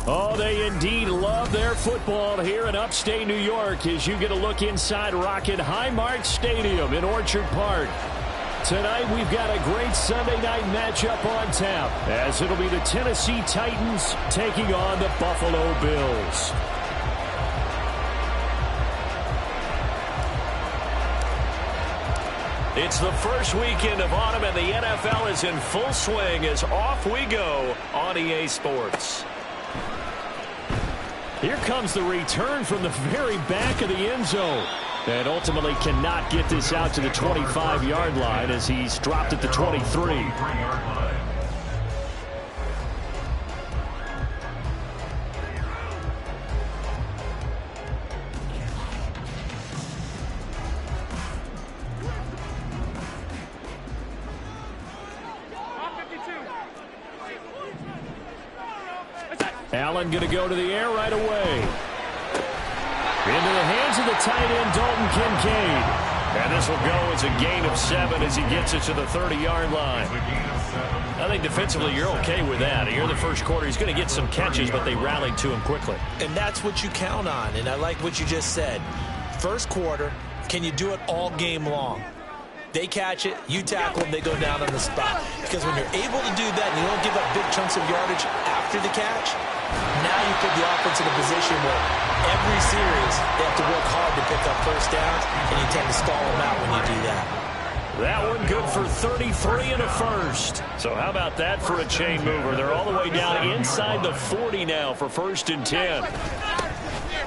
Oh, they indeed love their football here in upstate New York as you get a look inside Rocket Highmark Stadium in Orchard Park. Tonight we've got a great Sunday night matchup on tap as it'll be the Tennessee Titans taking on the Buffalo Bills. It's the first weekend of autumn and the NFL is in full swing as off we go on EA Sports. Here comes the return from the very back of the end zone. And ultimately cannot get this out to the 25-yard line as he's dropped at the 23. Allen going to go to the air right away. Into the hands of the tight end, Dalton Kincaid. And this will go as a gain of 7 as he gets it to the 30-yard line. I think defensively you're okay with that. Here in the first quarter, he's going to get some catches, but they rallied to him quickly. And that's what you count on, and I like what you just said. First quarter, can you do it all game long? They catch it, you tackle them, they go down on the spot. Because when you're able to do that and you don't give up big chunks of yardage after the catch, now you put the offense in a position where every series they have to work hard to pick up first downs, and you tend to stall them out when you do that. That one good for 33 and a first. So how about that for a chain mover? They're all the way down inside the 40 now for 1st and 10.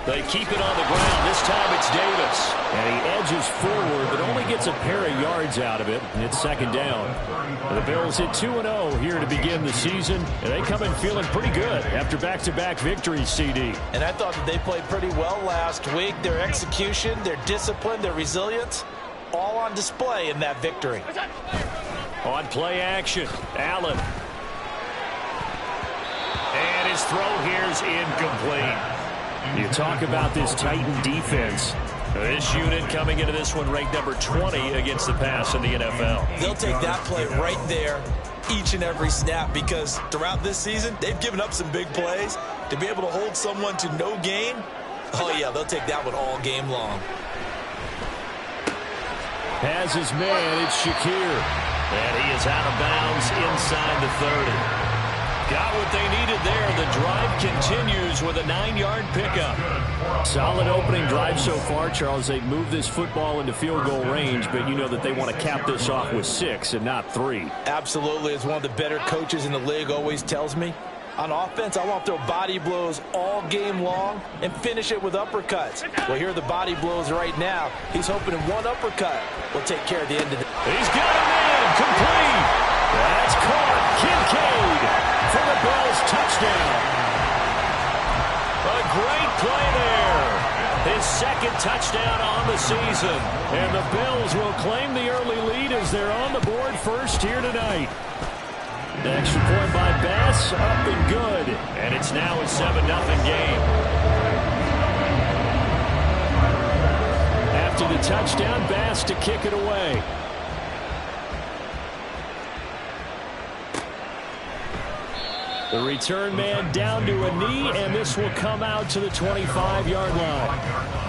They keep it on the ground. This time it's Davis. And he edges forward, but only gets a pair of yards out of it. And it's 2nd down. The Bills hit 2-0 here to begin the season. And they come in feeling pretty good after back-to-back victories, CD. And I thought that they played pretty well last week. Their execution, their discipline, their resilience, all on display in that victory. On play action, Allen. And his throw here's incomplete. You talk about this Titan defense. This unit coming into this one ranked number 20 against the pass in the NFL. They'll take that play right there each and every snap because throughout this season, they've given up some big plays. To be able to hold someone to no gain, oh yeah, they'll take that one all game long. Has his man, it's Shakir. And he is out of bounds inside the 30. Got what they needed there. The drive continues with a 9-yard pickup. Solid opening drive so far, Charles. They've moved this football into field goal range, but you know that they want to cap this off with 6 and not 3. Absolutely. As one of the better coaches in the league always tells me, on offense, I want to throw body blows all game long and finish it with uppercuts. Well, here are the body blows right now. He's hoping in one uppercut will take care of the end of it. He's got him in. Complete. That's caught. Kincaid for the Bills touchdown. A great play there. His 2nd touchdown on the season. And the Bills will claim the early lead as they're on the board first here tonight. The extra point by Bass, up and good. And it's now a 7-0 game. After the touchdown, Bass to kick it away. The return man down to a knee, and this will come out to the 25-yard line.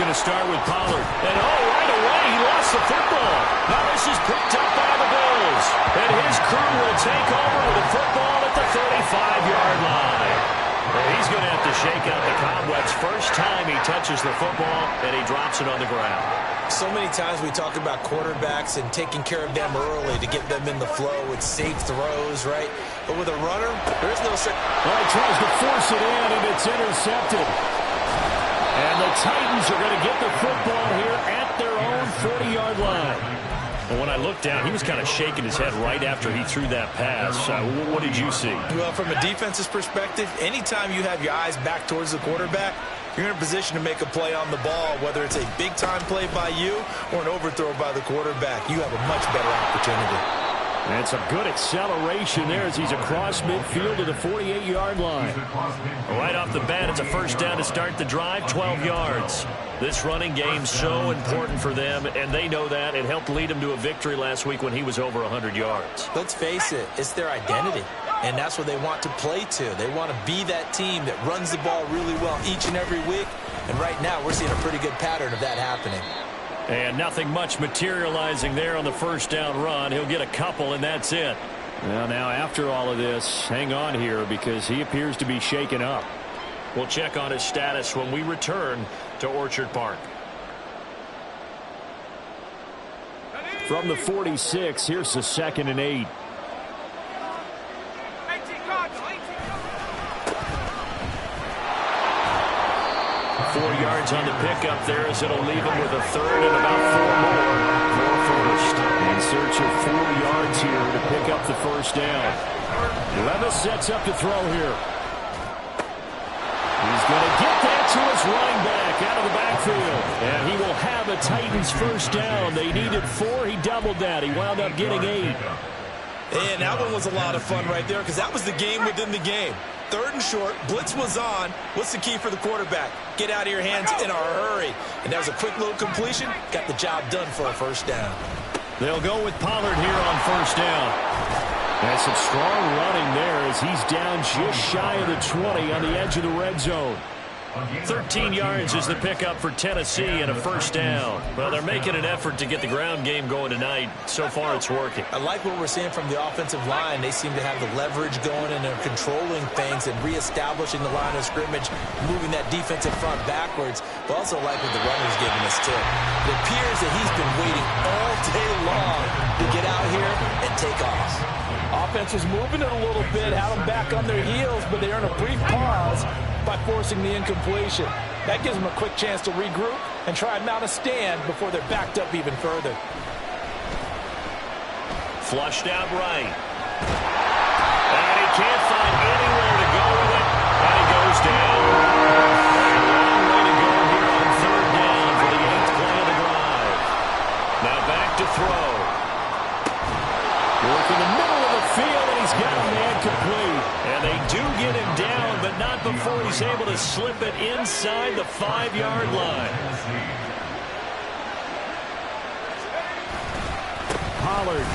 Start with Pollard. And right away, he lost the football. Now this is picked up by the Bills. And his crew will take over with the football at the 35-yard line. And he's going to have to shake out the cobwebs. First time he touches the football, and he drops it on the ground. So many times we talk about quarterbacks and taking care of them early to get them in the flow with safe throws, right? But with a runner, there's no... Well, he tries to force it in, and it's intercepted. And the Titans are going to get the football here at their own 40-yard line. And when I looked down, he was kind of shaking his head right after he threw that pass. What did you see? Well, from a defense's perspective, anytime you have your eyes back towards the quarterback, you're in a position to make a play on the ball, whether it's a big-time play by you or an overthrow by the quarterback. You have a much better opportunity. And some good acceleration there as he's across midfield to the 48-yard line. Right off the bat, it's a first down to start the drive, 12 yards. This running game so important for them, and they know that. It helped lead them to a victory last week when he was over 100 yards. Let's face it, it's their identity, and that's what they want to play to. They want to be that team that runs the ball really well each and every week, and right now we're seeing a pretty good pattern of that happening. And nothing much materializing there on the first down run. He'll get a couple, and that's it. Well, now after all of this, hang on here because he appears to be shaken up. We'll check on his status when we return to Orchard Park. From the 46, here's the 2nd and 8. Four yards on the pickup there as it'll leave him with a third and about 4 more for first. In search of 4 yards here to pick up the first down. Levis sets up to throw here. He's going to get that to his running back out of the backfield. And he will have a Titans first down. They needed 4. He doubled that. He wound up getting 8. And that one was a lot of fun right there because that was the game within the game. 3rd and short, blitz was on. What's the key for the quarterback? Get out of your hands in a hurry. And that was a quick little completion. Got the job done for a first down. They'll go with Pollard here on first down. And some strong running there as he's down just shy of the 20 on the edge of the red zone. 13 yards is the pickup for Tennessee and a first down. Well, they're making an effort to get the ground game going tonight. So far, it's working. I like what we're seeing from the offensive line. They seem to have the leverage going and they're controlling things and reestablishing the line of scrimmage, moving that defensive front backwards. But also like what the runner's giving us, too. It appears that he's been waiting all day long to get out here and take off. Offense is moving it a little bit, had them back on their heels, but they earn a brief pause by forcing the incompletion. That gives them a quick chance to regroup and try and mount a stand before they're backed up even further. Flushed out right. And he can't find anywhere to go with it. And he goes down. A long way to go here on 3rd down for the 8th play of the drive. Now back to throw. Work in the middle of the field, and he's got a man complete. And they do get him down, but not before he's able to slip it inside the 5-yard line. Pollard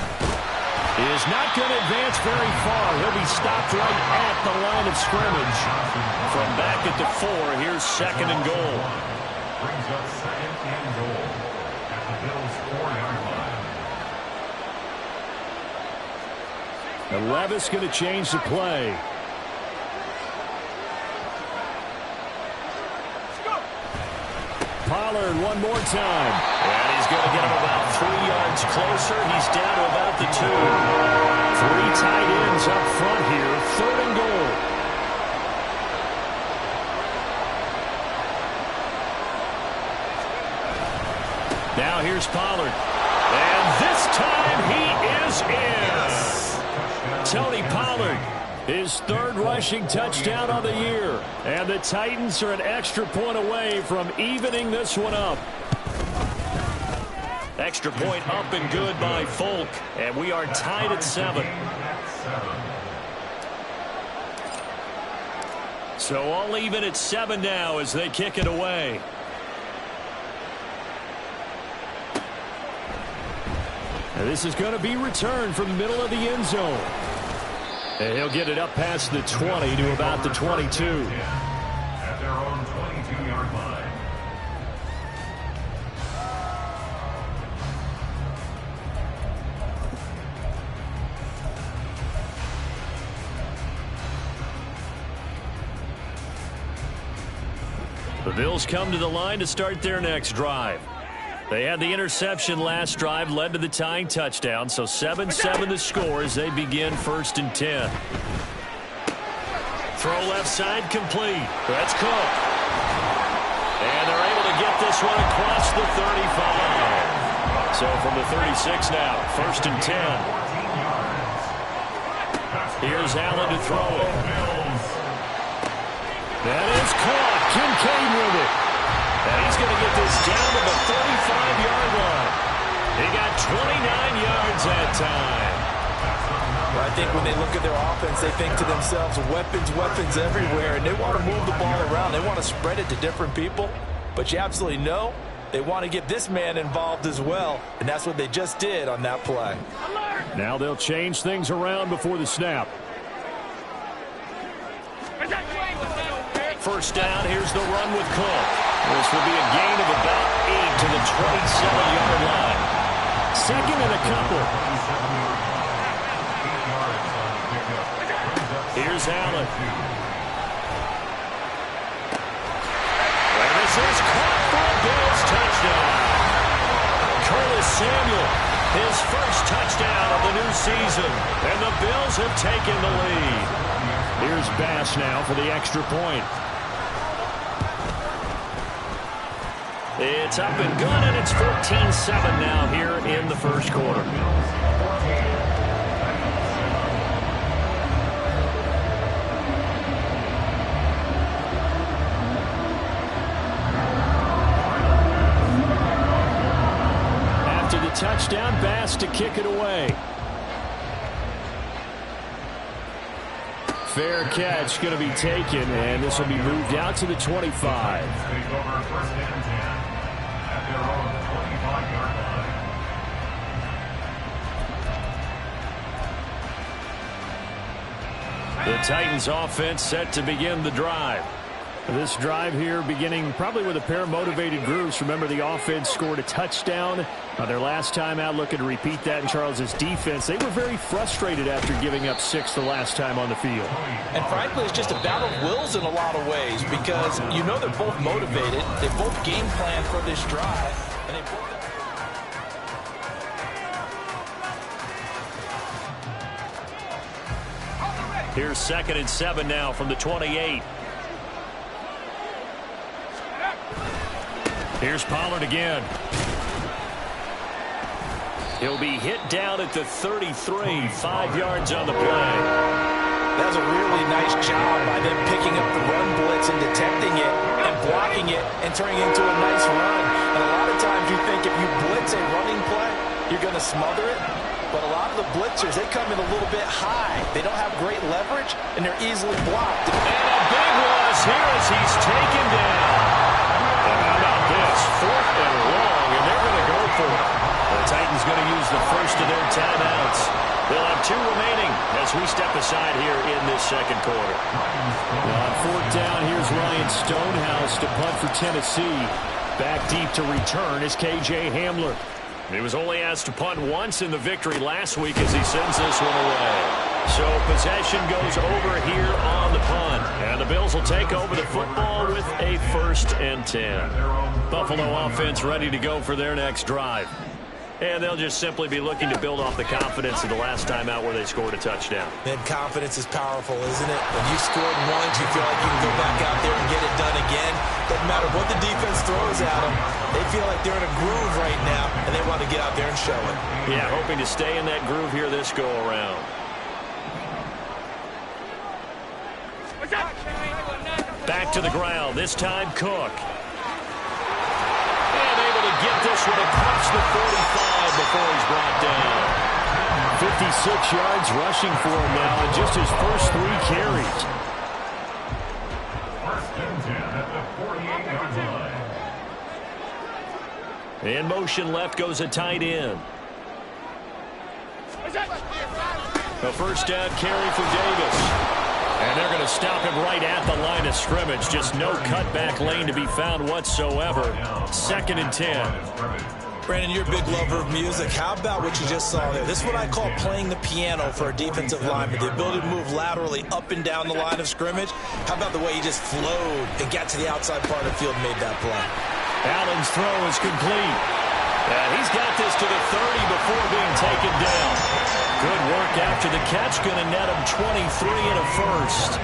is not going to advance very far. He'll be stopped right at the line of scrimmage. From back at the 4, here's 2nd and goal. Brings up 2nd and goal at the Bills' 4-yard line. And Levis going to change the play. Pollard one more time. And he's going to get him about 3 yards closer. He's down to about the 2. 3 tight ends up front here. 3rd and goal. Now here's Pollard. And this time he is in. Tony Pollard, his 3rd rushing touchdown of the year. And the Titans are an extra point away from evening this one up. Extra point up and good by Folk. And we are tied at 7. So all even at 7 now as they kick it away. And this is going to be returned from the middle of the end zone. And he'll get it up past the 20 to about the 22. At their own 22-yard line. The Bills come to the line to start their next drive. They had the interception last drive, led to the tying touchdown, so 7-7 the score as they begin 1st and 10. Throw left side complete. That's Cook. And they're able to get this one across the 35. So from the 36 now, 1st and 10. Here's Allen to throw it. That is caught. Kincaid with it. And he's going to get this down to the 35-yard line. He got 29 yards that time. Well, I think when they look at their offense, they think to themselves, weapons, weapons everywhere, and they want to move the ball around. They want to spread it to different people, but you absolutely know they want to get this man involved as well, and that's what they just did on that play. Now they'll change things around before the snap. First down, here's the run with Cook. This will be a gain of about 8 to the 27-yard line. Second and a couple. Here's Allen. And this is caught for a Bills touchdown. Curtis Samuel, his first touchdown of the new season. And the Bills have taken the lead. Here's Bass now for the extra point. It's up and good, and it's 14-7 now here in the first quarter. After the touchdown, Bass to kick it away. Fair catch going to be taken, and this will be moved out to the 25. The Titans offense set to begin the drive. This drive here beginning probably with a pair of motivated groups. Remember, the offense scored a touchdown their last time out. Looking to repeat that in Charles's defense. They were very frustrated after giving up 6 the last time on the field. And frankly, it's just a battle of wills in a lot of ways because you know they're both motivated. They both game plan for this drive. And they both... Here's 2nd and 7 now from the 28. Here's Pollard again. He'll be hit down at the 33, 5 yards on the play. That was a really nice job by them picking up the run blitz and detecting it and blocking it and turning it into a nice run. And a lot of times you think if you blitz a running play, you're going to smother it. But a lot of the blitzers, they come in a little bit high. They don't have great leverage, and they're easily blocked. And a big one here as he's taken down. And how about this? 4th and long, and they're going to go for it. The Titans going to use the first of their timeouts. They'll have 2 remaining as we step aside here in this second quarter. On 4th down, here's Ryan Stonehouse to punt for Tennessee. Back deep to return is K.J. Hamler. He was only asked to punt once in the victory last week as he sends this one away. So possession goes over here on the punt. And the Bills will take over the football with a 1st and 10. Buffalo offense ready to go for their next drive. And they'll just simply be looking to build off the confidence of the last time out where they scored a touchdown. And confidence is powerful, isn't it? When you scored once, you feel like you can go back out there and get it done again. Doesn't matter what the defense throws at them. They feel like they're in a groove right now, and they want to get out there and show it. Yeah, hoping to stay in that groove here this go-around. Back to the ground, this time Cook. Get this one across the 45 before he's brought down. 56 yards rushing for him now in just his first 3 carries. 1st and 10 at the 48-yard line. In motion left goes a tight end. A first down carry for Davis. And they're going to stop him right at the line of scrimmage. Just no cutback lane to be found whatsoever. 2nd and 10. Brandon, you're a big lover of music. How about what you just saw there? This is what I call playing the piano for a defensive lineman. The ability to move laterally up and down the line of scrimmage. How about the way he just flowed and got to the outside part of the field and made that play? Allen's throw is complete. And he's got this to the 30 before being taken down. Good work after the catch. Going to net him 23 and a 1st.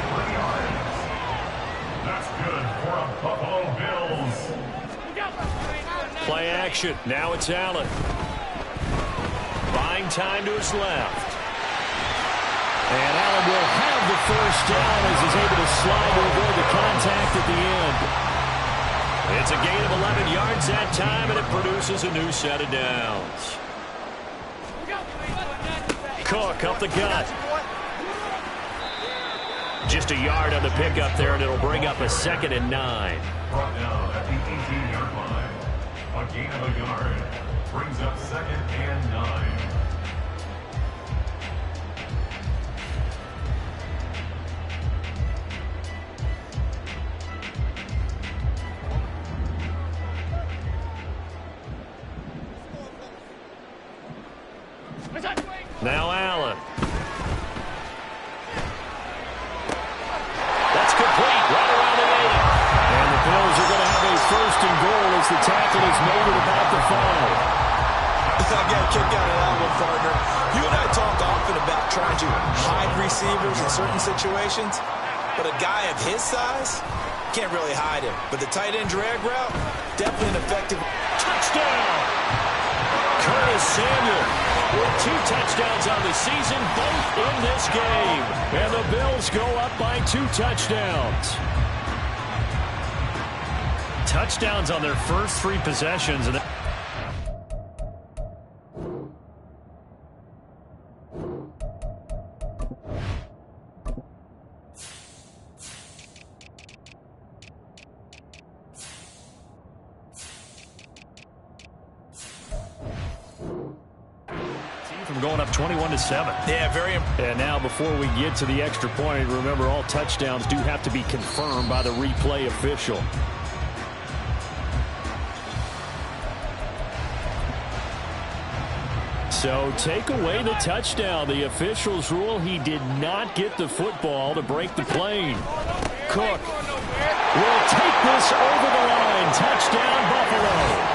That's good for a Buffalo Bills. Play action. Now it's Allen. Buying time to his left. And Allen will have the first down as he's able to slide to avoid the contact at the end. It's a gain of 11 yards that time, and it produces a new set of downs. Cook up the gut. Just a yard on the pickup there, and it'll bring up a 2nd and 9. Brought down at the 18-yard line. A gain of a yard. Brings up 2nd and 9. Now Allen. That's complete, right around the 8. And the Bills are going to have a 1st and goal as the tackle is made at about the 5. I got a kick out of that one, partner. You and I talk often about trying to hide receivers in certain situations, but a guy of his size can't really hide him. But the tight end drag route, definitely an effective. Touchdown! Curtis Samuel with 2 touchdowns on the season, both in this game. And the Bills go up by 2 touchdowns. Touchdowns on their first 3 possessions. And from going up 21-7. Yeah, very important. And now before we get to the extra point, remember all touchdowns do have to be confirmed by the replay official. So take away the touchdown. The officials rule he did not get the football to break the plane. Cook will take this over the line. Touchdown, Buffalo.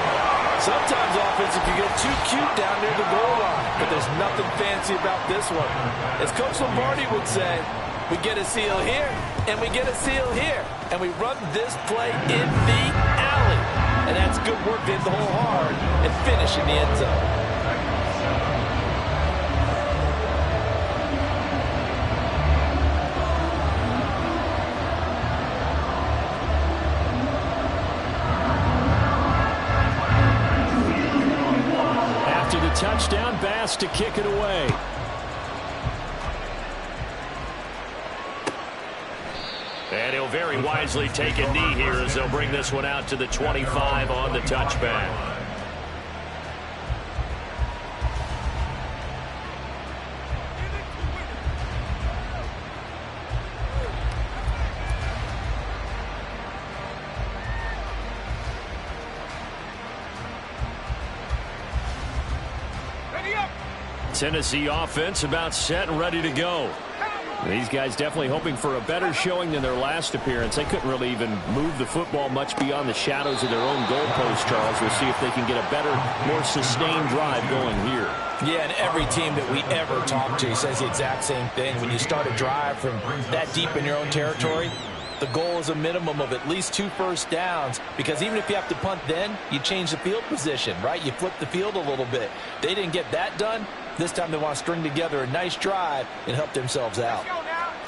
Sometimes offense, if you get too cute down near the goal line, but there's nothing fancy about this one. As Coach Lombardi would say, we get a seal here, and we get a seal here, and we run this play in the alley. And that's good work to hit the hole hard and finish in the end zone. Touchdown, Bass to kick it away. And he'll very wisely take a knee here as they'll bring this one out to the 25 on the touchback. Tennessee offense about set and ready to go. These guys definitely hoping for a better showing than their last appearance. They couldn't really even move the football much beyond the shadows of their own goalpost, Charles. We'll see if they can get a better, more sustained drive going here. Yeah, and every team that we ever talk to says the exact same thing. When you start a drive from that deep in your own territory, the goal is a minimum of at least 2 first downs, because even if you have to punt then, you change the field position, right? You flip the field a little bit. They didn't get that done. This time they want to string together a nice drive and help themselves out.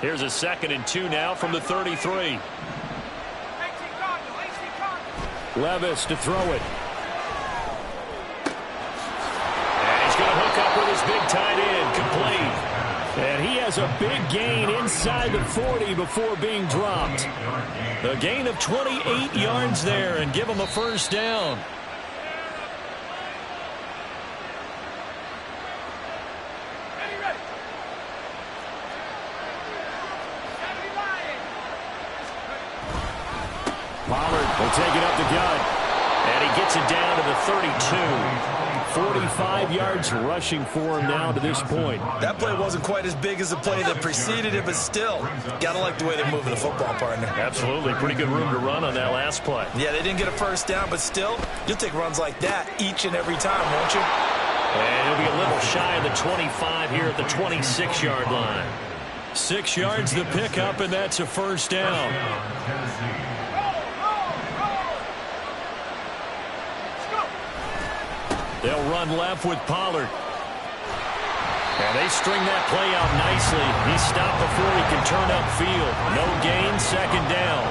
Here's a 2nd and 2 now from the 33. Levis to throw it. And he's going to hook up with his big tight end, complete. And he has a big gain inside the 40 before being dropped. A gain of 28 yards there and give him a first down. Pollard will take it up the gut. And he gets it down to the 32. 45 yards rushing for him now to this point. That play wasn't quite as big as the play that preceded it, but still, got to like the way they're moving the football, partner. Absolutely. Pretty good room to run on that last play. Yeah, they didn't get a first down, but still, you'll take runs like that each and every time, won't you? And he'll be a little shy of the 25 here at the 26-yard line. 6 yards the pickup, and that's a first down. They'll run left with Pollard. And they string that play out nicely. He's stopped before he can turn upfield. No gain, 2nd down.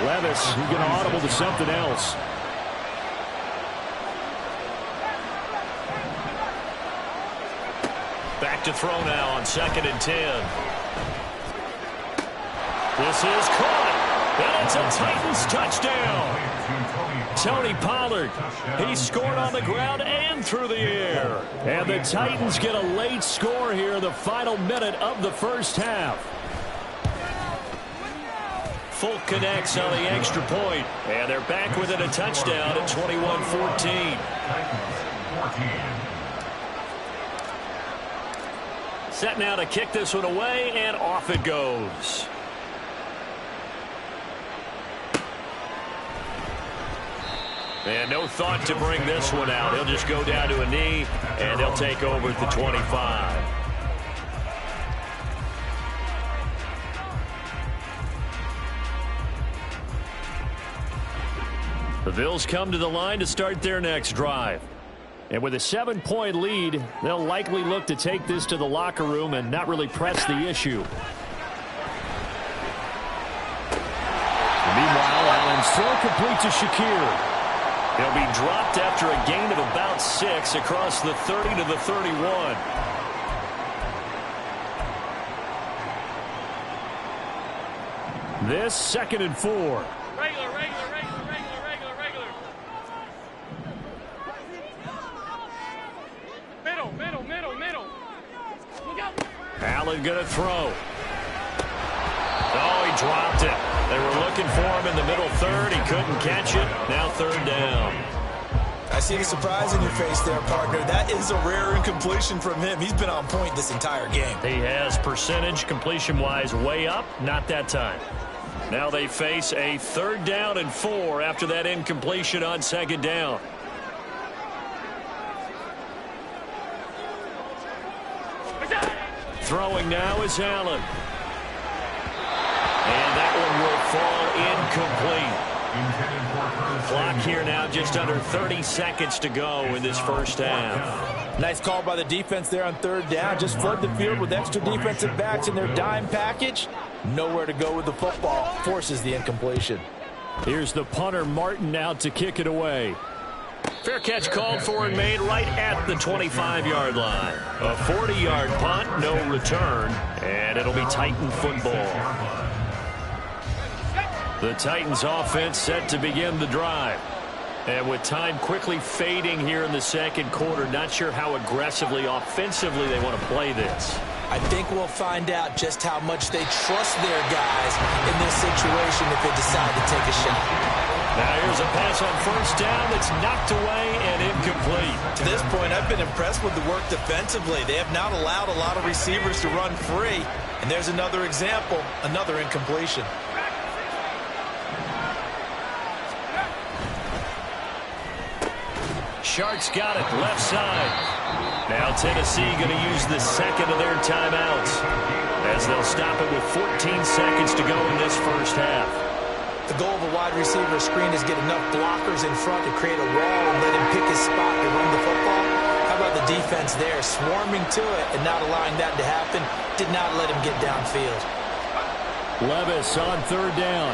Levis, he's going to audible to something else. to throw now on 2nd and 10. This is caught. And it's a Titans touchdown. Tony Pollard, he scored on the ground and through the air. And the Titans get a late score here in the final minute of the first half. Folk connects on the extra point, and they're back within a touchdown at 21-14. Set now to kick this one away, and off it goes. And no thought to bring this one out. He'll just go down to a knee, and they'll take over at the 25. The Bills come to the line to start their next drive. And with a 7-point lead, they'll likely look to take this to the locker room and not really press the issue. Meanwhile, Allen's throw complete to Shakir. He'll be dropped after a gain of about 6 across the 30 to the 31. This 2nd and 4. Regular. Middle. Look out. Allen going to throw. Oh, he dropped it. They were looking for him in the middle third. He couldn't catch it. Now 3rd down. I see the surprise in your face there, partner. That is a rare incompletion from him. He's been on point this entire game. He has percentage completion-wise way up. Not that time. Now they face a 3rd down and 4 after that incompletion on 2nd down. Throwing now is Allen. And that one will fall incomplete. Clock here now just under 30 seconds to go in this first half. Nice call by the defense there on 3rd down. Just flood the field with extra defensive backs in their dime package. Nowhere to go with the football. Forces the incompletion. Here's the punter, Martin, out to kick it away. Fair catch called for and made right at the 25-yard line. A 40-yard punt, no return, and it'll be Titan football. The Titans offense set to begin the drive. And with time quickly fading here in the 2nd quarter, not sure how aggressively, offensively they want to play this. I think we'll find out just how much they trust their guys in this situation if they decide to take a shot. Now here's a pass on 1st down that's knocked away and incomplete. To this point, I've been impressed with the work defensively. They have not allowed a lot of receivers to run free. And there's another example, another incompletion. Sharks got it, left side. Now Tennessee going to use the 2nd of their timeouts as they'll stop it with 14 seconds to go in this first half. The goal of a wide receiver screen is get enough blockers in front to create a wall and let him pick his spot to run the football. How about the defense there, swarming to it and not allowing that to happen? Did not let him get downfield. Levis on 3rd down.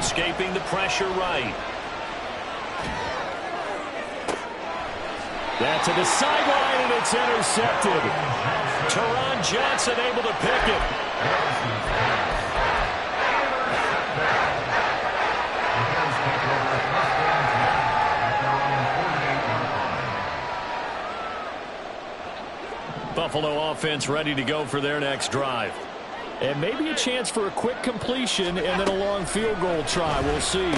Escaping the pressure right. That's to the sideline, and it's intercepted. Teron Johnson able to pick it. Buffalo offense ready to go for their next drive. And maybe a chance for a quick completion and then a long field goal try. We'll see.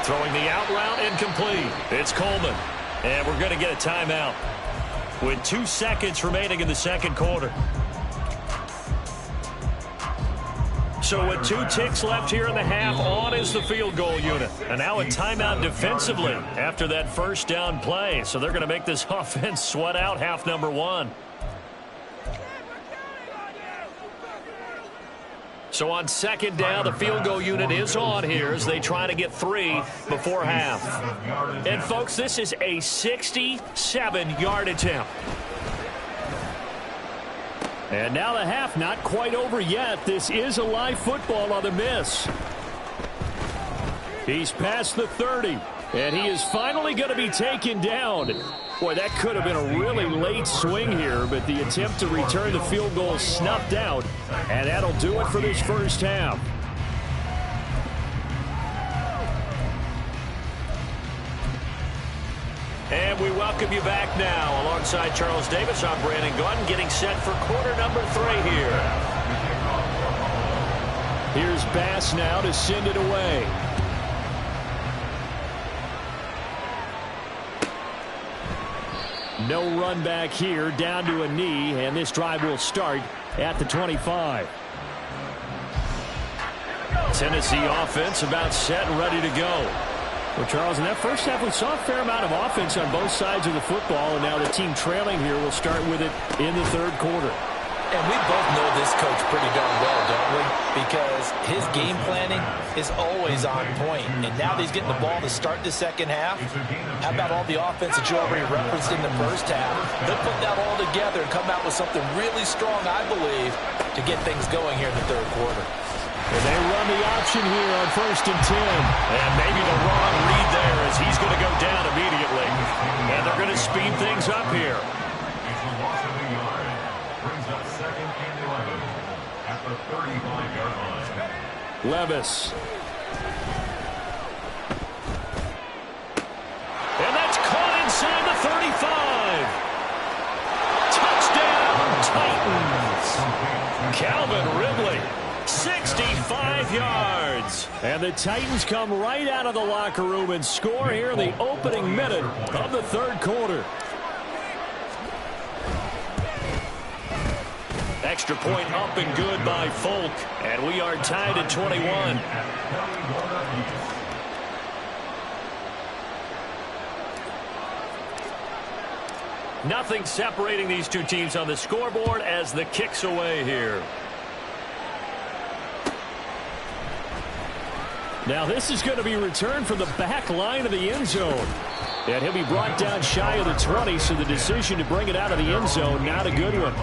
Throwing the out route incomplete. It's Coleman. And we're going to get a timeout with 2 seconds remaining in the 2nd quarter. So with 2 ticks left here in the half, on is the field goal unit. And now a timeout defensively after that 1st down play. So they're going to make this offense sweat out half number 1. So on 2nd down, the field goal unit is on here as they try to get 3 before half. And, folks, this is a 67-yard attempt. And now the half not quite over yet. This is a live football on the miss. He's past the 30, and he is finally going to be taken down Boy, that could have been a really late swing here, but the attempt to return the field goal snuffed out, and that'll do it for this first half. And we welcome you back now. Alongside Charles Davis, I'm Brandon Gaudin, getting set for quarter number 3 here. Here's Bass now to send it away. No run back here, down to a knee, and this drive will start at the 25. Tennessee offense about set and ready to go. Well, Charles, in that first half, we saw a fair amount of offense on both sides of the football, and now the team trailing here will start with it in the third quarter. And we both know this coach pretty darn well, don't we? Because his game planning is always on point. And now that he's getting the ball to start the second half, how about all the offense that you already referenced in the first half? They'll put that all together and come out with something really strong, I believe, to get things going here in the third quarter. And they run the option here on 1st and 10. And maybe the wrong read there as he's going to go down immediately. And they're going to speed things up here. It's a loss of a yard. Brings up 2nd and 11 at the 35-yard line. Levis. And that's caught inside the 35. Touchdown, Titans. Calvin Ridley. 65 yards. And the Titans come right out of the locker room and score here in the opening minute of the third quarter. Extra point up and good by Folk. And we are tied at 21. Nothing separating these two teams on the scoreboard as the kick's away here. Now this is going to be returned from the back line of the end zone. And he'll be brought down shy of the 20, so the decision to bring it out of the end zone, not a good one.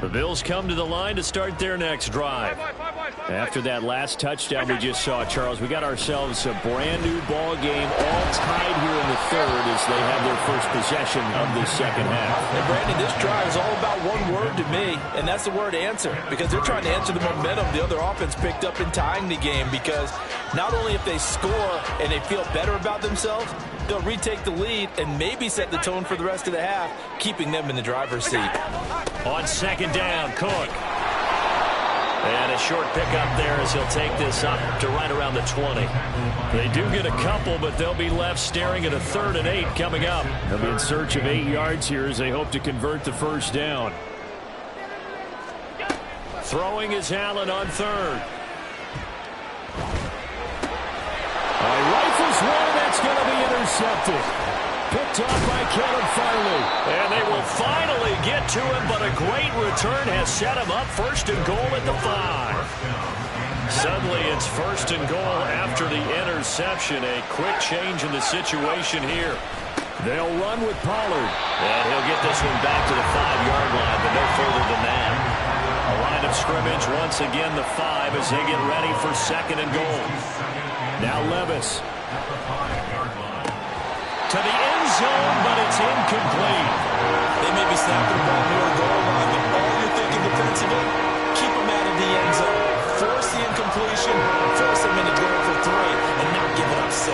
The Bills come to the line to start their next drive. After that last touchdown we just saw, Charles, we got ourselves a brand new ball game, all tied here in the third as they have their first possession of the second half. And Brandon, this drive is all about one word to me, and that's the word answer, because they're trying to answer the momentum the other offense picked up in tying the game, because not only if they score and they feel better about themselves, they'll retake the lead and maybe set the tone for the rest of the half, keeping them in the driver's seat. On second down, Cook. And a short pickup there as he'll take this up to right around the 20. They do get a couple, but they'll be left staring at a 3rd and 8 coming up. They'll be in search of 8 yards here as they hope to convert the first down. Throwing is Allen on 3rd. Rifles one, that's going to be intercepted. Picked off by Caleb Farley. And they will finally get to him, but a great return has set him up 1st and goal at the 5. Suddenly it's 1st and goal after the interception. A quick change in the situation here. They'll run with Pollard. And he'll get this one back to the 5-yard line, but no further than that. A line of scrimmage once again the 5 as they get ready for 2nd and goal. Now Levis. To the end zone, but it's incomplete. They may be snapping the ball near the goal line, but all you're thinking defensively, keep them out of the end zone. Force the incompletion, force them into going for 3, and not giving up 6.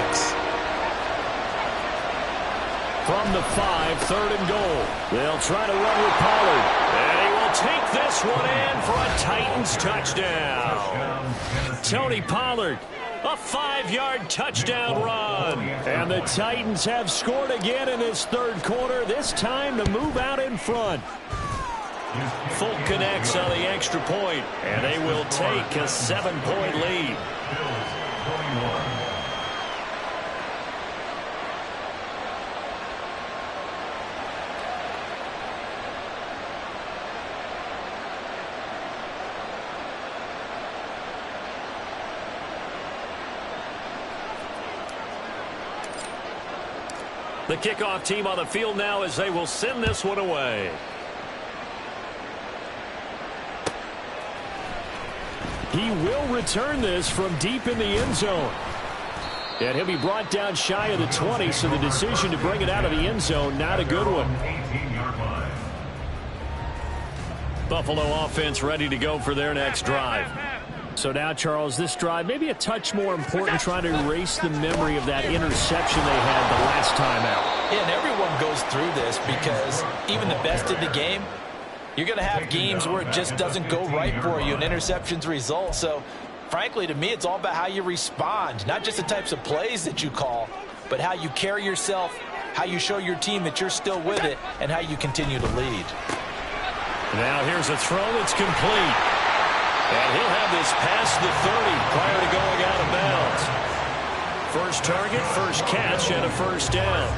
From the 5, 3rd and goal. They'll try to run with Pollard. And he will take this one in for a Titans touchdown. Tony Pollard. A 5-yard touchdown run. And the Titans have scored again in this third quarter, this time to move out in front. Folk connects on the extra point, and they will take a 7-point lead. The kickoff team on the field now as they will send this one away. He will return this from deep in the end zone. And he'll be brought down shy of the 20, so the decision to bring it out of the end zone, not a good one. 18-yard line. Buffalo offense ready to go for their next drive. So now, Charles, this drive maybe a touch more important, trying to erase the memory of that interception they had the last time out. Yeah, and everyone goes through this because even the best in the game, you're going to have games where it just doesn't go right for you, and interceptions result. So, frankly, to me, it's all about how you respond, not just the types of plays that you call, but how you carry yourself, how you show your team that you're still with it, and how you continue to lead. Now here's a throw that's complete. And he'll have this past the 30 prior to going out of bounds. First target, first catch, and a first down.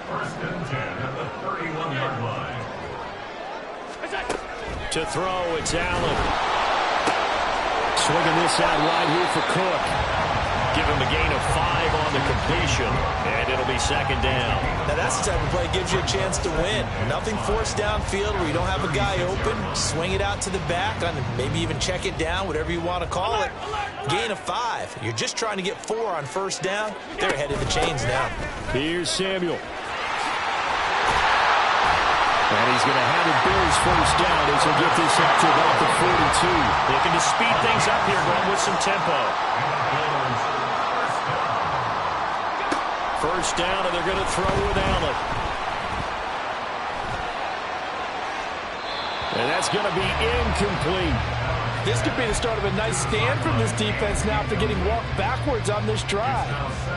First and 10 at the 31-yard line. To throw, it's Allen. Swinging this out wide here for Cook. Give him a gain of 5 on the completion, and it'll be second down. Now that's the type of play that gives you a chance to win. Nothing forced downfield where you don't have a guy open. Swing it out to the back, maybe even check it down, whatever you want to call it. Gain of 5. You're just trying to get 4 on first down. They're ahead of the chains now. Here's Samuel. And he's going to have a Bills first down as he'll get this up to about the 42. Looking to speed things up here, run with some tempo. First down, and they're going to throw with Allen. And that's going to be incomplete. This could be the start of a nice stand from this defense now after getting walked backwards on this drive.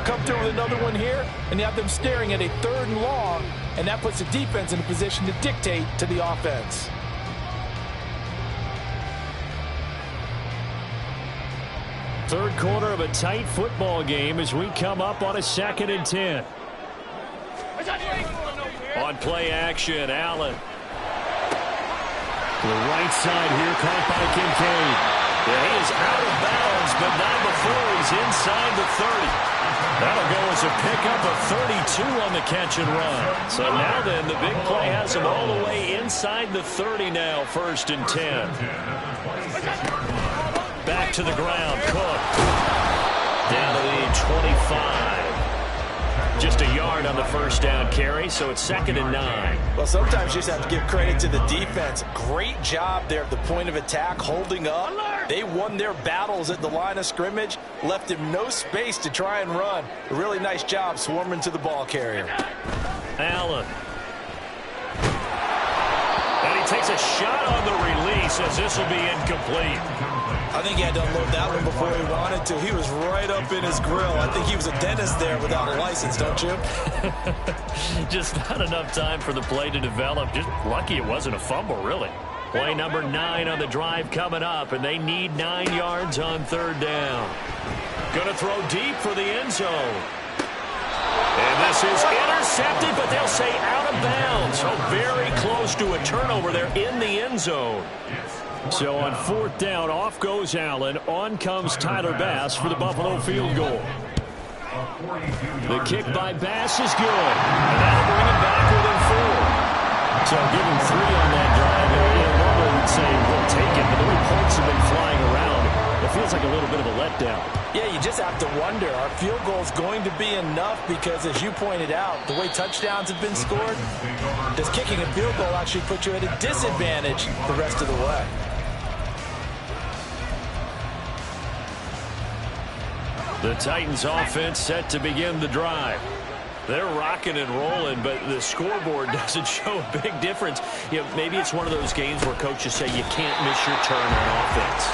Come through with another one here, and you have them staring at a 3rd and long, and that puts the defense in a position to dictate to the offense. Third quarter of a tight football game as we come up on a 2nd and 10. On play action, Allen. To the right side here, caught by Kincaid. Yeah, he is out of bounds, but not before he's inside the 30. That'll go as a pickup of 32 on the catch and run. So now then, the big play has him all the way inside the 30 now, 1st and 10. Back to the ground, Cook. Down to the 25. Just a yard on the first down carry, so it's 2nd and 9. Well, sometimes you just have to give credit to the defense. Great job there at the point of attack, holding up. They won their battles at the line of scrimmage, left him no space to try and run. A really nice job swarming to the ball carrier. Allen. And he takes a shot on the release as this will be incomplete. I think he had to unload that one before he wanted to. He was right up in his grill. I think he was a dentist there without a license, don't you? Just not enough time for the play to develop. Just lucky it wasn't a fumble, really. Play number 9 on the drive coming up, and they need 9 yards on 3rd down. Going to throw deep for the end zone. And this is intercepted, but they'll say out of bounds. So very close to a turnover there in the end zone. So on 4th down, off goes Allen. On comes Tyler Bass for the Buffalo field goal. The kick by Bass is good. And that'll bring him back within 4. So give him 3 on that drive. And normally we'd say we'll take it, but the way points have been flying around, it feels like a little bit of a letdown. Yeah, you just have to wonder, are field goals going to be enough? Because as you pointed out, the way touchdowns have been scored, does kicking a field goal actually put you at a disadvantage the rest of the way? The Titans offense set to begin the drive. They're rocking and rolling, but the scoreboard doesn't show a big difference. You know, maybe it's one of those games where coaches say you can't miss your turn on offense.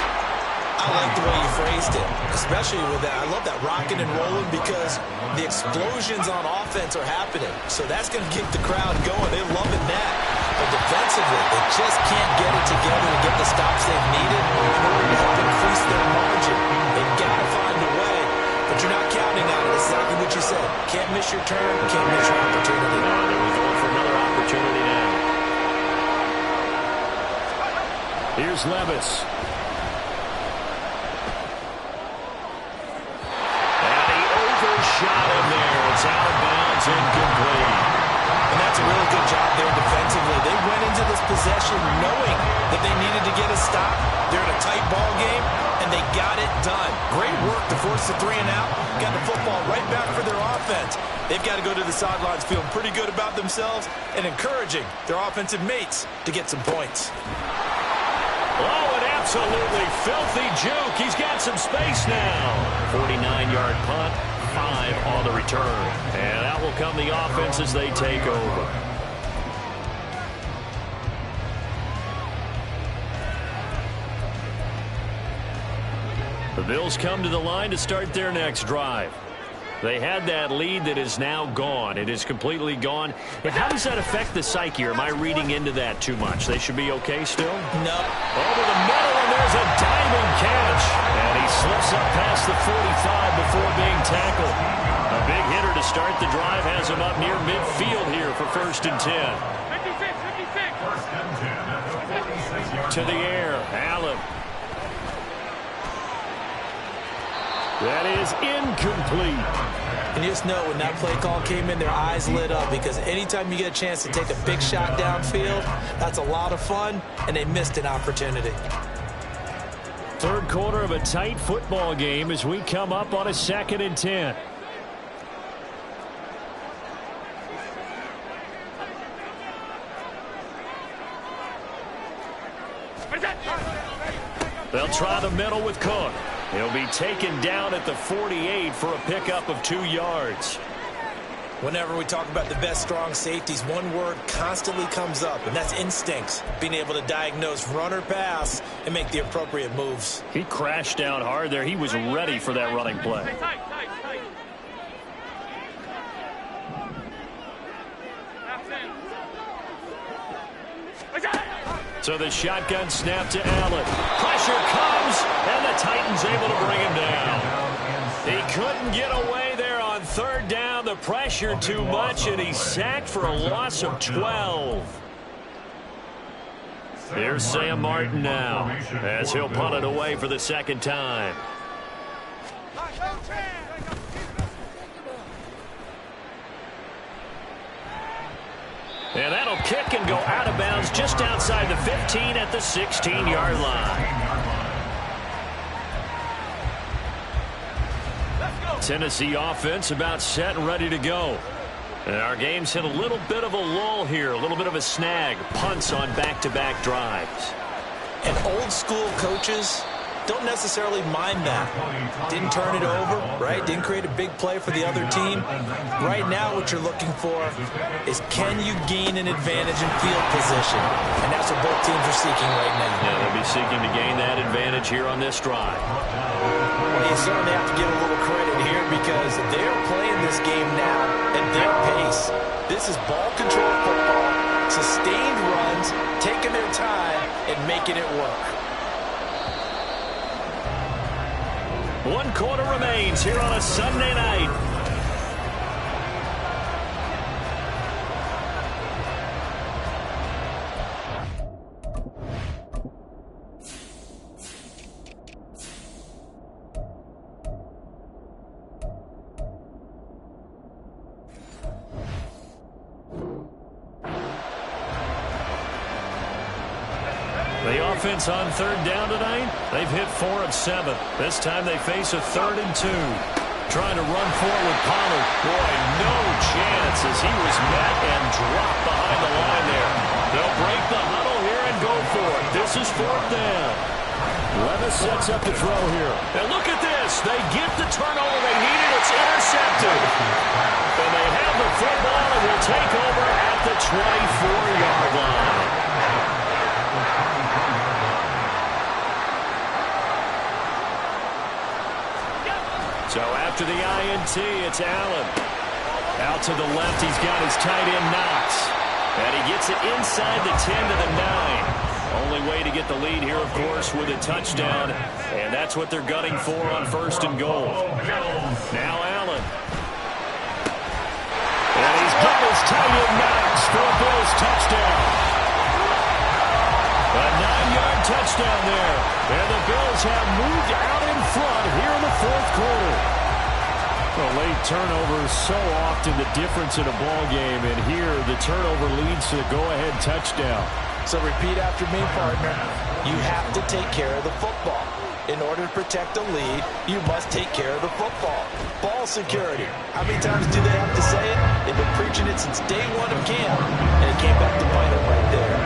I like the way you phrased it, especially with that. I love that rocking and rolling because the explosions on offense are happening. So that's going to keep the crowd going. They're loving that. But defensively, they just can't get it together to get the stops they've needed in order to help increase their margin. They've got to find a way. But you're not counting on it. Exactly what you said. Can't miss your turn. Can't miss your opportunity. They're going for another opportunity now. Here's Levis. And he overshot him there. It's out of bounds, incomplete. And that's a really good job there defensively. They went into this possession knowing that they needed to get a stop. They're in a tight ball game, and they got it done. Great work to force the 3 and out. Got the football right back for their offense. They've got to go to the sidelines feeling pretty good about themselves and encouraging their offensive mates to get some points. Oh, an absolutely filthy juke. He's got some space now. 49-yard punt, 5 on the return. And out will come the offense as they take over. The Bills come to the line to start their next drive. They had that lead that is now gone. It is completely gone. How does that affect the psyche? Or am I reading into that too much? They should be okay still? No. Over the middle, and there's a diving catch. And he slips up past the 45 before being tackled. A big hitter to start the drive has him up near midfield here for 1st and 10. 56, 56. First and 10 at the 46-yard To the air, Allen. That is incomplete. And you just know when that play call came in, their eyes lit up because anytime you get a chance to take a big shot downfield, that's a lot of fun, and they missed an opportunity. Third quarter of a tight football game as we come up on a 2nd and 10. They'll try the middle with Cook. He'll be taken down at the 48 for a pickup of 2 yards. Whenever we talk about the best strong safeties, one word constantly comes up, and that's instincts. Being able to diagnose run or pass and make the appropriate moves. He crashed down hard there. He was ready for that running play. Tight, tight, tight. So the shotgun snap to Allen. Pressure comes, and the Titans able to bring him down. He couldn't get away there on 3rd down. The pressure too much, and he's sacked for a loss of 12. Here's Sam Martin now, as he'll punt it away for the 2nd time. And that'll kick and go out of bounds just outside the 15 at the 16-yard line. Tennessee offense about set and ready to go. And our game's hit a little bit of a lull here, a little bit of a snag. Punts on back-to-back drives. And old school coaches don't necessarily mind that. Didn't turn it over, right? Didn't create a big play for the other team. Right now what you're looking for is can you gain an advantage in field position? And that's what both teams are seeking right now. Yeah, they'll be seeking to gain that advantage here on this drive. Well, you certainly have to give a little credit here because they're playing this game now at their pace. This is ball control football, sustained runs, taking their time and making it work. 1 quarter remains here on a Sunday night. The offense on 3rd down tonight, they've hit 4 of 7. This time they face a 3rd and 2. Trying to run forward with Pollard. Boy, no chance as he was met and dropped behind the line there. They'll break the huddle here and go for it. This is 4th down. Levis sets up to throw here. And look at this. They get the turnover they needed. It's intercepted. And they have the football and will take over at the 24-yard line. So after the INT, it's Allen. Out to the left, he's got his tight end Knox. And he gets it inside the 10 to the 9. Only way to get the lead here, of course, with a touchdown. And that's what they're gunning for on 1st and goal. Now Allen. And he's got his tight end Knox for a Bills touchdown. A 9-yard touchdown there. And the Bills have moved out in front here in the 4th quarter. Well, late turnovers so often the difference in a ball game, and here the turnover leads to the go-ahead touchdown. So repeat after me, partner. You have to take care of the football. In order to protect the lead, you must take care of the football. Ball security. How many times do they have to say it? They've been preaching it since day one of camp, and it came back to bite them right there.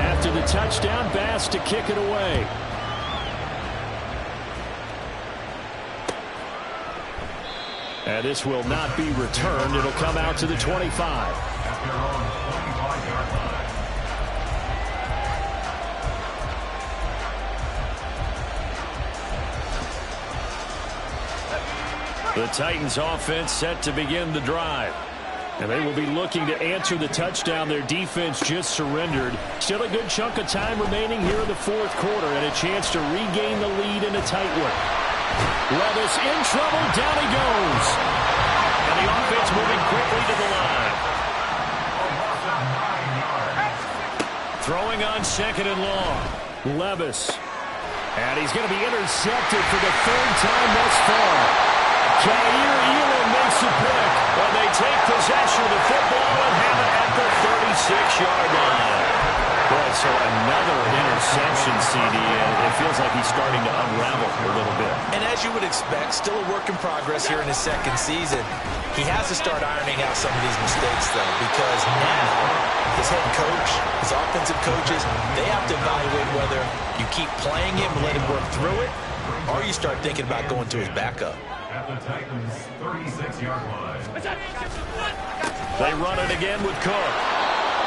After the touchdown, Bass to kick it away. And this will not be returned. It'll come out to the 25. The Titans offense set to begin the drive. And they will be looking to answer the touchdown their defense just surrendered. Still a good chunk of time remaining here in the fourth quarter and a chance to regain the lead in a tight one. Levis in trouble. Down he goes. And the offense moving quickly to the line. Throwing on second and long. Levis. And he's going to be intercepted for the third time thus far. Jair Elam makes the pick. And they take possession of the football and have it at the 36-yard line. Boy, so another interception, CD, and it feels like he's starting to unravel a little bit. And as you would expect, still a work in progress here in his second season. He has to start ironing out some of these mistakes, though, because now his head coach, his offensive coaches, they have to evaluate whether you keep playing him and let him work through it, or you start thinking about going to his backup. At the Titans' 36-yard line. They run it again with Cook.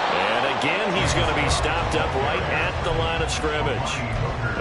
And again, he's going to be stopped up right at the line of scrimmage.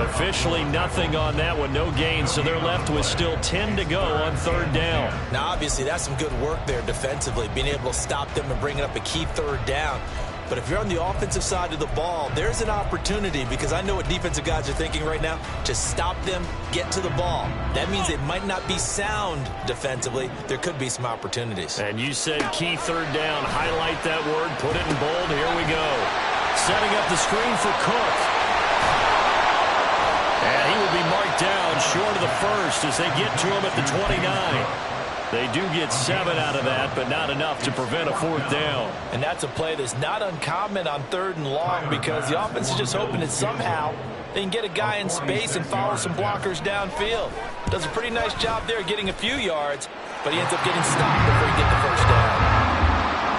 Officially nothing on that one, no gain, so they're left with still 10 to go on third down. Now, obviously, that's some good work there defensively, being able to stop them and bringing up a key third down. But if you're on the offensive side of the ball, there's an opportunity, because I know what defensive guys are thinking right now. Just stop them, get to the ball. That means it might not be sound defensively. There could be some opportunities. And you said key third down. Highlight that word, put it in bold. Here we go. Setting up the screen for Cook. And he will be marked down short of the first as they get to him at the 29. They do get 7 out of that, but not enough to prevent a fourth down. And that's a play that's not uncommon on third and long, because the offense is just hoping that somehow they can get a guy in space and follow some blockers downfield. Does a pretty nice job there getting a few yards, but he ends up getting stopped before he gets the first down.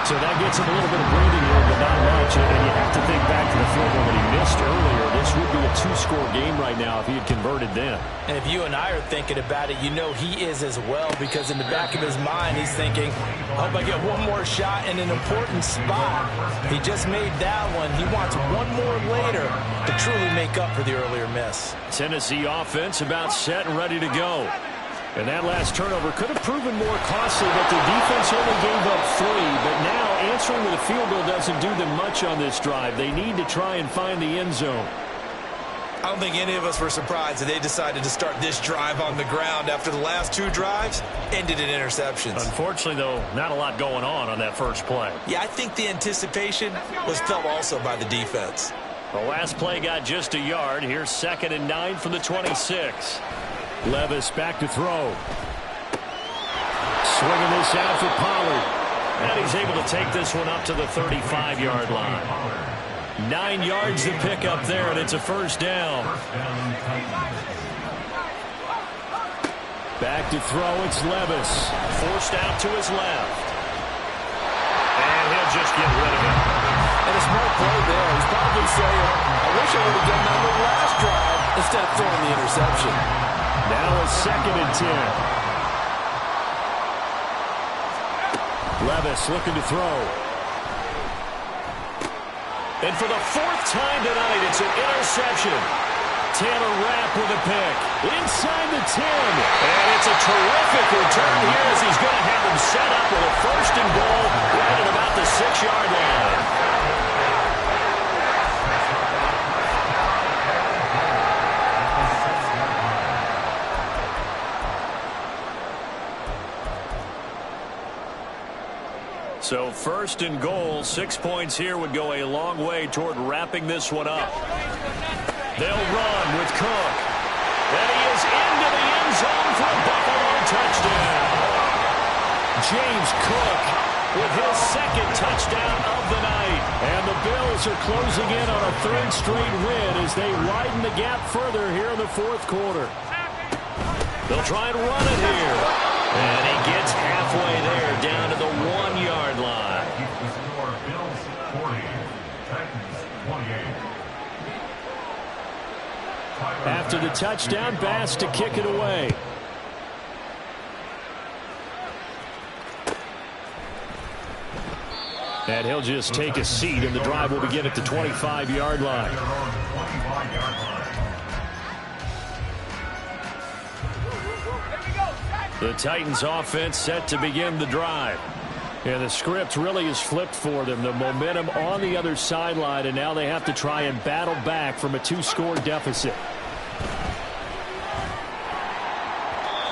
So that gets him a little bit of breathing room, but not much. And you have to think back to the field goal that he missed earlier. This would be a 2-score game right now if he had converted then. And if you and I are thinking about it, you know he is as well, because in the back of his mind, he's thinking, I hope I get one more shot in an important spot. He just made that one. He wants one more later to truly make up for the earlier miss. Tennessee offense about set and ready to go. And that last turnover could have proven more costly, but the defense only gave up 3. But now answering with a field goal doesn't do them much on this drive. They need to try and find the end zone. I don't think any of us were surprised that they decided to start this drive on the ground after the last 2 drives ended in interceptions. Unfortunately, though, not a lot going on that first play. Yeah, I think the anticipation was felt also by the defense. The last play got just a yard. Here's 2nd and 9 from the 26. Levis back to throw. Swinging this out for Pollard. And he's able to take this one up to the 35-yard line. 9 yards to pick up there, and it's a first down. Back to throw, it's Levis. Forced out to his left. And he'll just get rid of it. And a small play there. He's probably saying, I wish I would have done that on the last drive instead of throwing the interception. Now a 2nd and 10. Levis looking to throw. And for the 4th time tonight, it's an interception. Taylor Rapp with a pick. Inside the 10. And it's a terrific return here as he's going to have him set up with a 1st and goal right at about the 6-yard line. So 1st and goal, 6 points here would go a long way toward wrapping this one up. They'll run with Cook. And he is into the end zone for a Buffalo James Cook with his second touchdown of the night. And the Bills are closing in on a third straight win as they widen the gap further here in the fourth quarter. They'll try and run it here. And he gets halfway there, down to the 1-yard line. Keeps the score, Bills 40, Titans 28. After the touchdown, Bass to kick it away. And he'll just take a seat, and the drive will begin at the 25-yard line. The Titans offense set to begin the drive. And the script really is flipped for them. The momentum on the other sideline, and now they have to try and battle back from a 2-score deficit.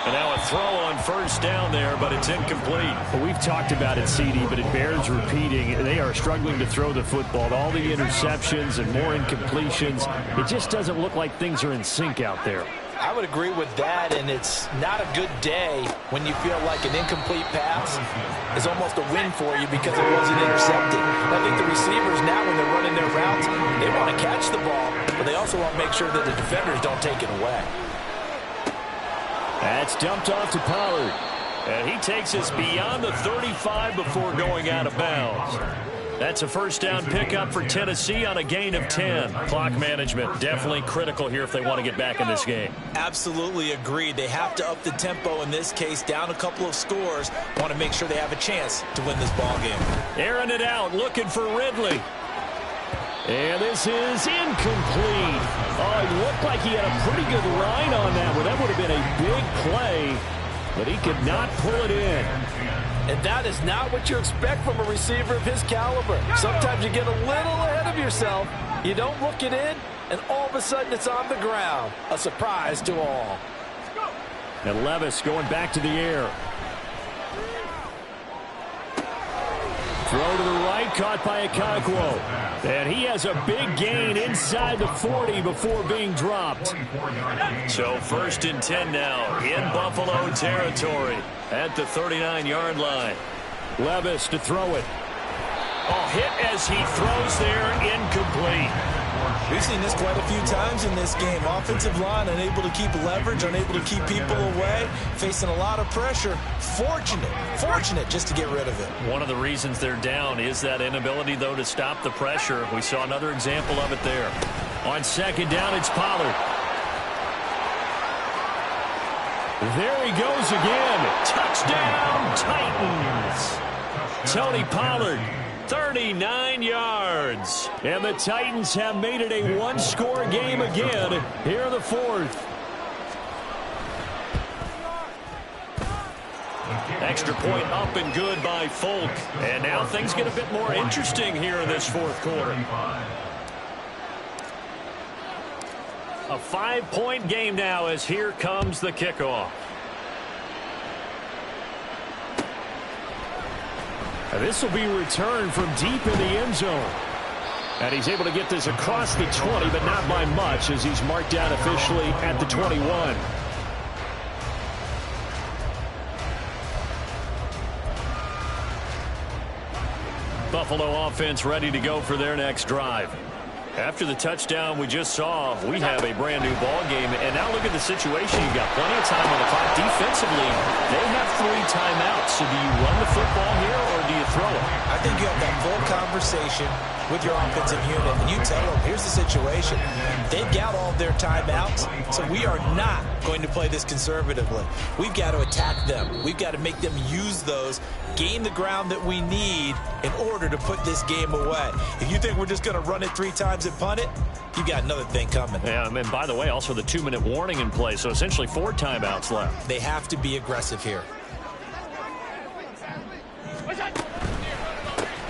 And now a throw on first down there, but it's incomplete. Well, we've talked about it, CD, but it bears repeating. They are struggling to throw the football. All the interceptions and more incompletions. It just doesn't look like things are in sync out there. I would agree with that, and it's not a good day when you feel like an incomplete pass is almost a win for you because it wasn't intercepted. I think the receivers now, when they're running their routes, they want to catch the ball, but they also want to make sure that the defenders don't take it away. That's dumped off to Pollard. And he takes us beyond the 35 before going out of bounds. That's a first down pickup for Tennessee on a gain of 10. Clock management definitely critical here if they want to get back in this game. Absolutely agreed. They have to up the tempo in this case, down a couple of scores. Want to make sure they have a chance to win this ball game. Airing it out, looking for Ridley. And this is incomplete. Oh, it looked like he had a pretty good line on that one. That would have been a big play, but he could not pull it in. And that is not what you expect from a receiver of his caliber. Sometimes you get a little ahead of yourself. You don't look it in, and all of a sudden it's on the ground. A surprise to all. And Levis going back to the air. Throw to the right, caught by Okonkwo. And he has a big gain inside the 40 before being dropped. So first and 10 now in Buffalo territory at the 39-yard line. Levis to throw it. Oh, hit as he throws there, incomplete. We've seen this quite a few times in this game. Offensive line unable to keep leverage, unable to keep people away, facing a lot of pressure. Fortunate just to get rid of it. One of the reasons they're down is that inability, though, to stop the pressure. We saw another example of it there. On second down, it's Pollard. There he goes again. Touchdown, Titans. Tony Pollard. 39 yards. And the Titans have made it a one-score game again here in the fourth. Extra point up and good by Folk. And now things get a bit more interesting here in this fourth quarter. A 5-point game now as here comes the kickoff. This will be returned from deep in the end zone. And he's able to get this across the 20, but not by much as he's marked down officially at the 21. Buffalo offense ready to go for their next drive. After the touchdown we just saw, we have a brand new ball game. And now look at the situation. You've got plenty of time on the clock. Defensively, they have 3 timeouts. So do you run the football here or do you throw it? I think you have that full conversation with your offensive unit, and you tell them, here's the situation. They've got all their timeouts, so we are not going to play this conservatively. We've got to attack them. We've got to make them use those, gain the ground that we need in order to put this game away. If you think we're just going to run it 3 times and punt it, you got another thing coming. Yeah, and by the way, also the 2-minute warning in play, so essentially 4 timeouts left. They have to be aggressive here.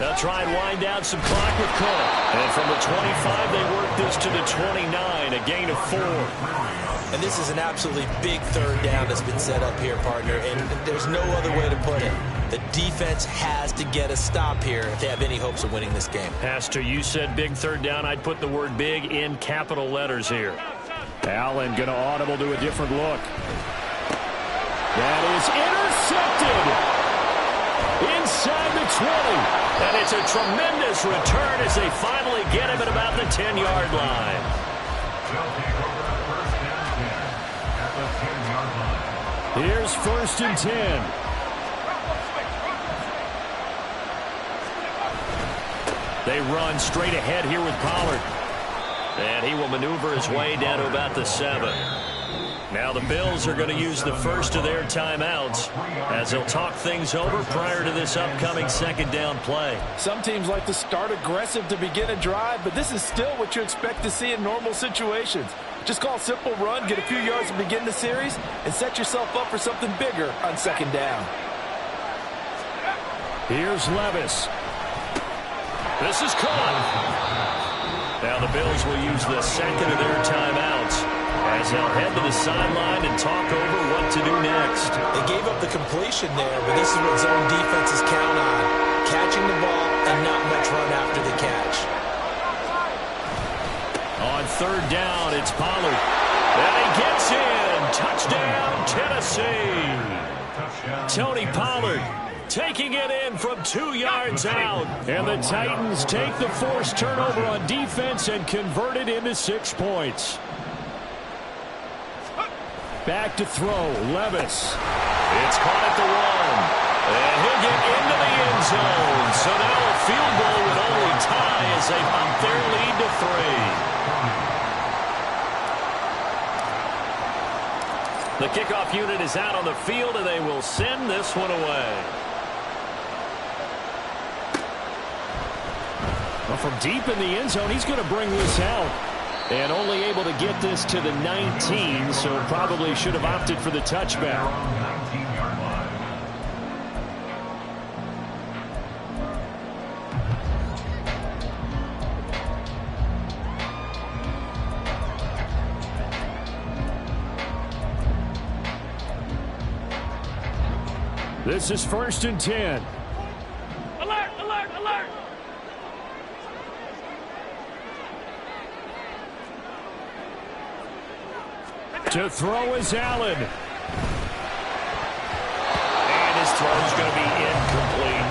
They'll try and wind down some clock with Cook. And from the 25, they work this to the 29, a gain of 4. And this is an absolutely big third down that's been set up here, partner, and there's no other way to put it. The defense has to get a stop here if they have any hopes of winning this game. Pastor, you said big third down. I'd put the word big in capital letters here. Allen going to audible to a different look. That is intercepted. inside the 20. And it's a tremendous return as they finally get him at about the 10-yard line. They'll take over at first and 10 at the 10-yard line. Here's first and 10. They run straight ahead here with Pollard. And he will maneuver his way down to about the 7. Now the Bills are going to use the first of their timeouts as they'll talk things over prior to this upcoming second down play. Some teams like to start aggressive to begin a drive, but this is still what you expect to see in normal situations. Just call a simple run, get a few yards to begin the series, and set yourself up for something bigger on second down. Here's Levis. This is caught. Now the Bills will use the second of their timeouts as they'll head to the sideline and talk over what to do next. They gave up the completion there, but this is what zone defenses count on. Catching the ball and not much run after the catch. On third down, it's Pollard. And he gets in. Touchdown, Tennessee. Tony Pollard taking it in from 2 yards out. And the Titans take the forced turnover on defense and convert it into 6 points. Back to throw, Levis. It's caught at the 1. And he'll get into the end zone. So now a field goal would only tie as they bump their lead to 3. The kickoff unit is out on the field, and they will send this one away. Well, from deep in the end zone, he's going to bring this out. And only able to get this to the 19, so probably should have opted for the touchback. 19-yard line. This is first and 10. Alert, alert, alert. To throw is Allen. And his throw is going to be incomplete.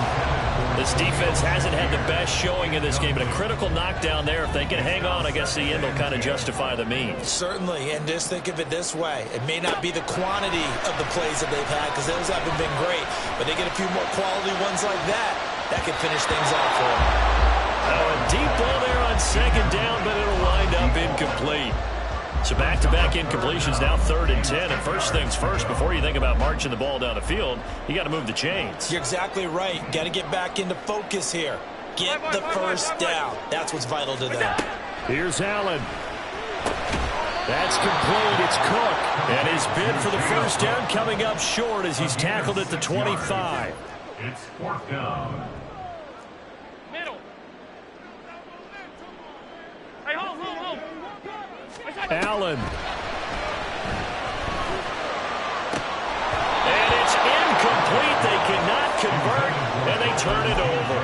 This defense hasn't had the best showing in this game, but a critical knockdown there. If they can hang on, I guess the end will kind of justify the means. Certainly, and just think of it this way. It may not be the quantity of the plays that they've had because those haven't been great, but they get a few more quality ones like that. That could finish things off for them. Oh, a deep ball there on second down, but it'll wind up incomplete. So back-to-back incompletions, now 3rd and 10. And first things first, before you think about marching the ball down the field, you got to move the chains. You're exactly right. Got to get back into focus here. Get the first down. That's what's vital to them. Here's Allen. That's complete. It's Cook. And his bid for the first down coming up short as he's tackled at the 25. It's 4th down. Middle. Hey, hold. Allen. And it's incomplete. They cannot convert, and they turn it over.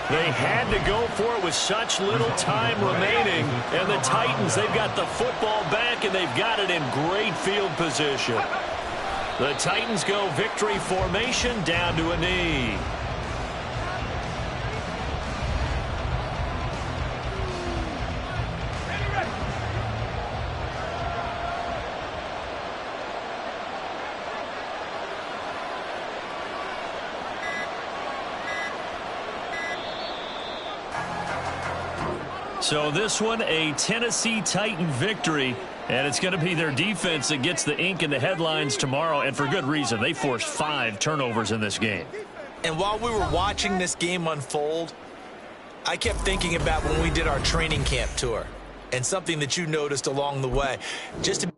They had to go for it with such little time remaining. And the Titans, they've got the football back, and they've got it in great field position. The Titans go victory formation down to a knee. So this one, a Tennessee Titan victory, and it's going to be their defense that gets the ink in the headlines tomorrow, and for good reason. They forced 5 turnovers in this game. And while we were watching this game unfold, I kept thinking about when we did our training camp tour and something that you noticed along the way. Just to